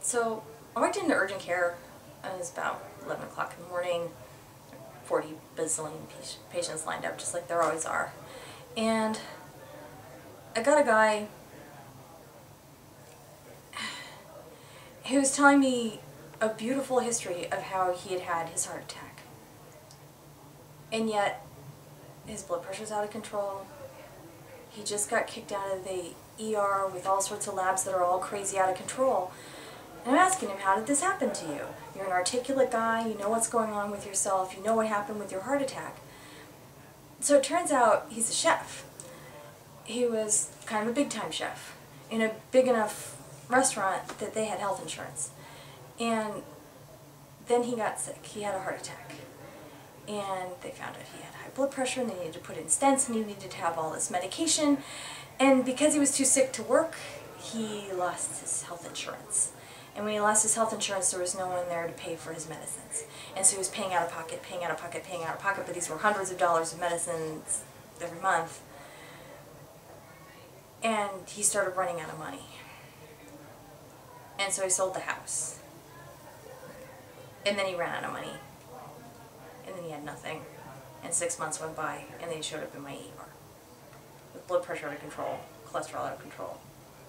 So I walked into urgent care. It was about 11 o'clock in the morning. 40 bazillion patients lined up, just like there always are. And I got a guy who was telling me a beautiful history of how he had had his heart attack. And yet, his blood pressure's out of control. He just got kicked out of the ER with all sorts of labs that are all crazy out of control. And I'm asking him, how did this happen to you? You're an articulate guy, you know what's going on with yourself, you know what happened with your heart attack. So it turns out he's a chef. He was kind of a big-time chef in a big enough restaurant that they had health insurance. And then he got sick. He had a heart attack. And they found out he had high blood pressure and they needed to put in stents and he needed to have all this medication. And because he was too sick to work, he lost his health insurance. And when he lost his health insurance, there was no one there to pay for his medicines. And so he was paying out of pocket, paying out of pocket, paying out of pocket, but these were hundreds of dollars of medicines every month. And he started running out of money. And so he sold the house. And then he ran out of money. And then he had nothing. And 6 months went by, and then he showed up in my ER. With blood pressure out of control, cholesterol out of control,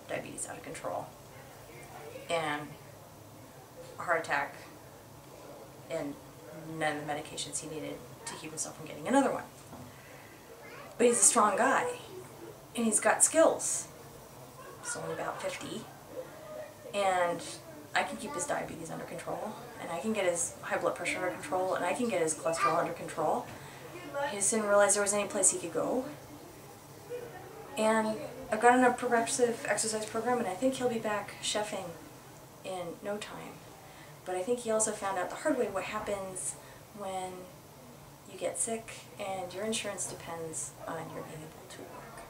diabetes out of control, and a heart attack, and none of the medications he needed to keep himself from getting another one. But he's a strong guy, and he's got skills. He's only about 50, and I can keep his diabetes under control, and I can get his high blood pressure under control, and I can get his cholesterol under control. He just didn't realize there was any place he could go. And I've got in a progressive exercise program, and I think he'll be back chefing in no time. But I think he also found out the hard way what happens when you get sick and your insurance depends on your being able to work.